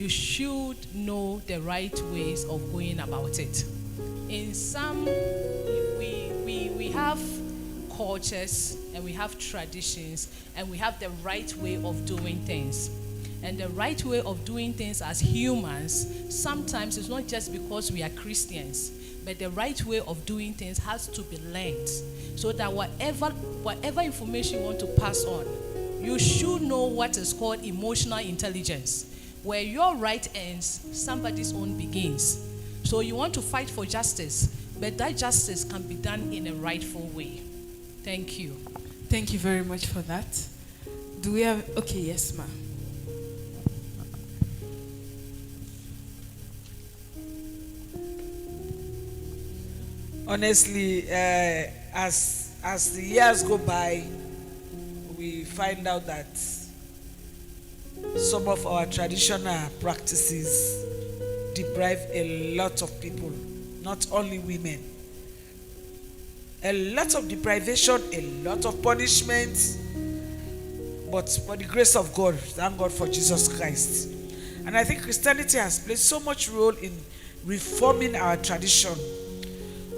you should know the right ways of going about it. In some, we have cultures and we have traditions and we have the right way of doing things. And the right way of doing things as humans, sometimes it's not just because we are Christians, but the right way of doing things has to be learned. So that whatever information you want to pass on, you should know what is called emotional intelligence. Where your right ends, somebody's own begins. So you want to fight for justice, but that justice can be done in a rightful way. Thank you. Thank you very much for that. Do we have... Okay, yes, ma'am. Honestly, as the years go by, we find out that some of our traditional practices deprive a lot of people, not only women. A lot of deprivation, a lot of punishment, but for the grace of God, thank God for Jesus Christ. And I think Christianity has played so much role in reforming our tradition.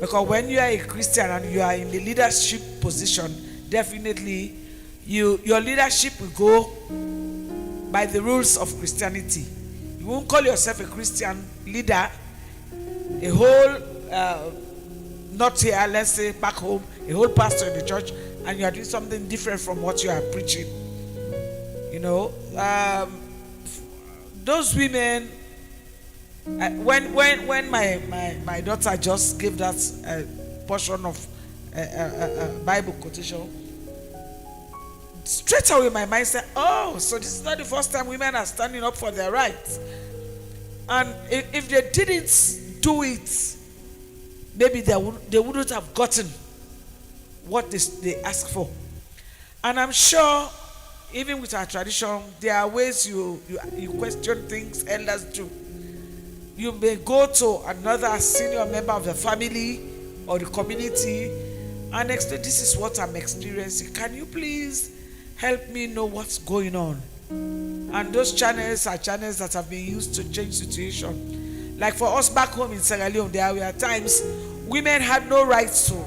Because when you are a Christian and you are in the leadership position, definitely your leadership will go by the rules of Christianity. You won't call yourself a Christian leader, a whole, not here, let's say back home, a whole pastor in the church, and you are doing something different from what you are preaching. You know, those women, when my daughter just gave that portion of Bible quotation, straight away my mind said, oh, so this is not the first time women are standing up for their rights. And if they didn't do it, maybe they wouldn't have gotten what they asked for. And I'm sure, even with our tradition, there are ways you question things elders do. You may go to another senior member of the family or the community and explain, this is what I'm experiencing. Can you please help me know what's going on? And those channels are channels that have been used to change situation. Like for us back home in Sierra Leone, there were times women had no rights to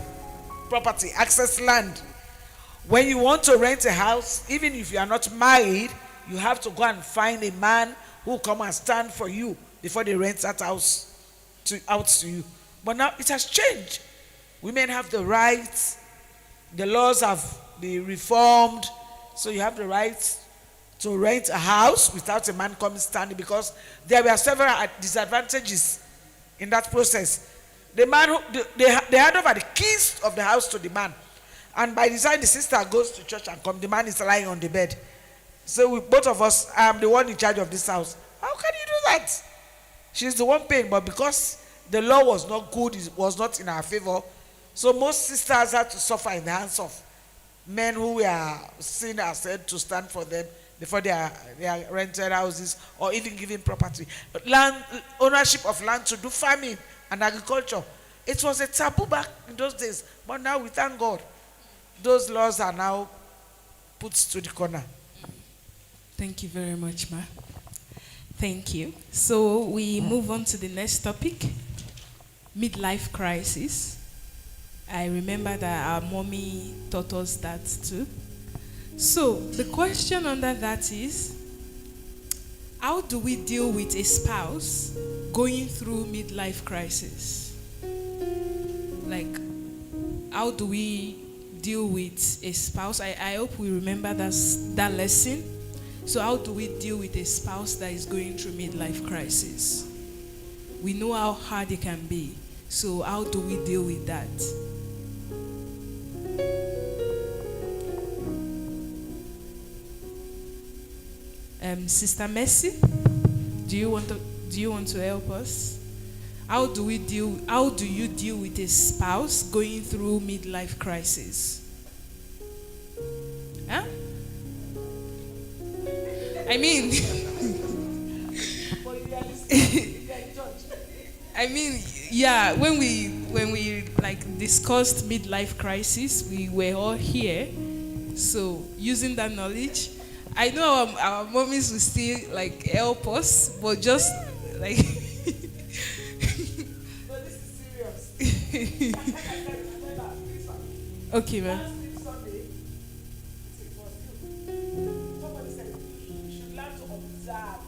property, access land. When you want to rent a house, even if you are not married, you have to go and find a man who will come and stand for you before they rent that house out to you. But now it has changed. Women have the rights. The laws have been reformed. So you have the right to rent a house without a man coming standing, because there were several disadvantages in that process. The man, they hand over the keys of the house to the man. And by the time the sister goes to church and comes, the man is lying on the bed. So both of us, I am the one in charge of this house. How can you do that? She's the one paying, but because the law was not good, it was not in our favor, so most sisters had to suffer in the hands of men who were seen as said to stand for them before their rented houses or even giving property. But land, ownership of land to do farming and agriculture, it was a taboo back in those days. But now we thank God, those laws are now put to the corner. Thank you very much, ma. Thank you. So we move on to the next topic, midlife crisis. I remember that our mommy taught us that too. So the question under that is, how do we deal with a spouse going through midlife crisis? Like, how do we deal with a spouse? I hope we remember that lesson. So how do we deal with a spouse that is going through midlife crisis? We know how hard it can be. So how do we deal with that? Sister Mercy, do you want to help us? How do you deal with a spouse going through midlife crisis? Huh? I mean, yeah, when we like discussed midlife crisis, we were all here. So using that knowledge, I know our mommies will still like help us, but just like No, this is serious. okay, ma'am. Last Sunday, it was you. Somebody said you should learn to observe.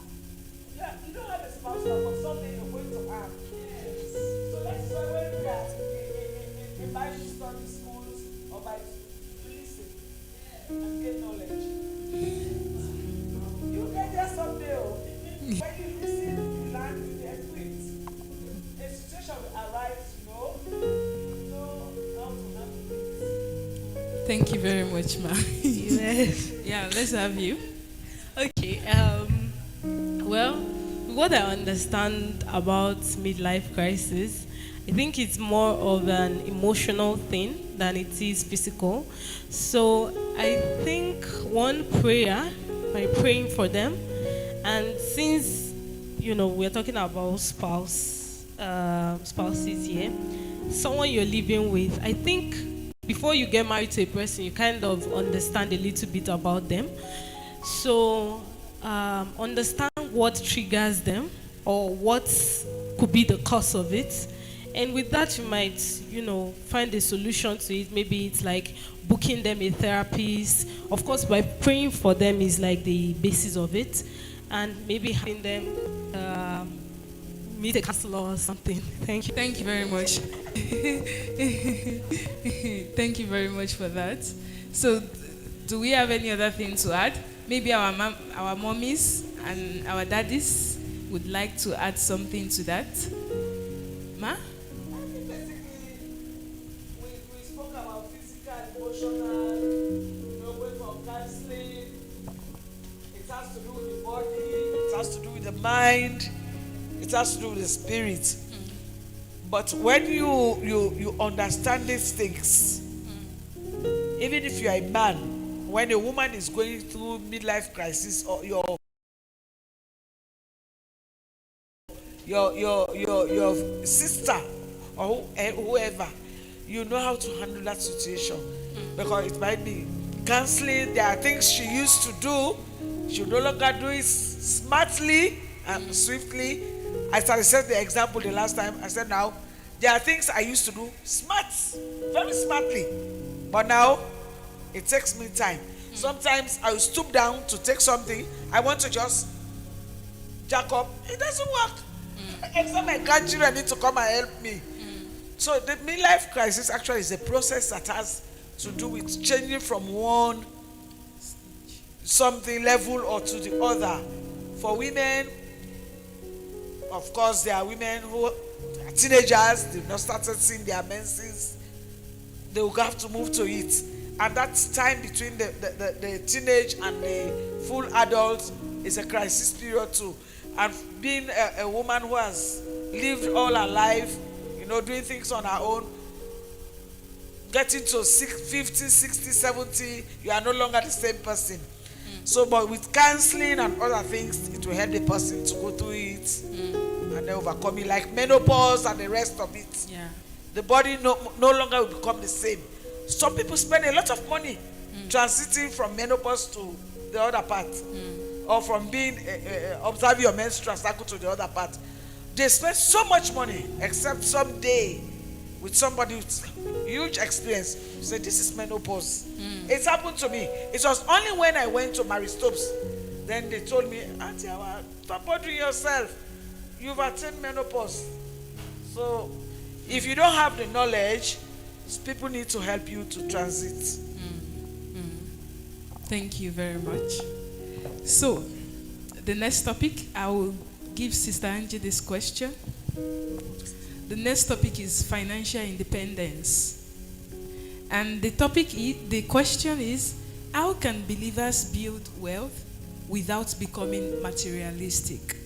Yeah, you don't have a spouse now, but someday you're going to have. Yes. So that's why when we are in Bible study schools or by listen and get knowledge. You get there someday. When you listen, you learn, you get it. A situation will arise, you know how to handle it. Thank you very much, ma'am. Yes. Yeah, let's have you. Okay. Well, what I understand about midlife crisis, I think it's more of an emotional thing than it is physical. So I think one prayer by praying for them, and since we're talking about spouses here, someone you're living with, I think before you get married to a person, you kind of understand a little bit about them. So understand what triggers them or what could be the cause of it. And with that, you might, find a solution to it. Maybe it's like booking them a therapist. Of course, by praying for them is like the basis of it. And maybe having them meet a counselor or something. Thank you. Thank you very much. Thank you very much for that. So, do we have any other thing to add? Maybe our mommies and our daddies would like to add something to that. Ma? I think basically we spoke about physical, emotional, going for counseling. It has to do with the body, it has to do with the mind, it has to do with the spirit. But when you understand these things, even if you are a man, when a woman is going through midlife crisis, or your sister or whoever, you know how to handle that situation. Because it might be counseling. There are things she used to do, she no longer do it smartly and swiftly. I started set the example the last time. I said, now there are things I used to do very smartly, but now it takes me time. Sometimes I will stoop down to take something. I want to just jack up. It doesn't work. Except my grandchildren need to come and help me. So the midlife crisis actually is a process that has to do with changing from one something level or to the other. For women, of course, there are women who are teenagers, they've not started seeing their menses. They will have to move to it. And that time between the teenage and the full adult is a crisis period too. And being a woman who has lived all her life, doing things on her own, getting to 50, 60, 70, you are no longer the same person. So, but with counseling and other things, it will help the person to go through it and then overcome it, like menopause and the rest of it. Yeah. The body no longer will become the same. Some people spend a lot of money transiting from menopause to the other part, or from being observing your menstrual cycle to the other part. They spend so much money, except someday with somebody with huge experience, you say, this is menopause. It's happened to me. It was only when I went to Mary Stopes, then they told me, Auntie, stop bothering yourself. You've attained menopause. So if you don't have the knowledge, people need to help you to transit. Thank you very much. So, the next topic, I will give Sister Angie this question. The next topic is financial independence. And the question is, how can believers build wealth without becoming materialistic?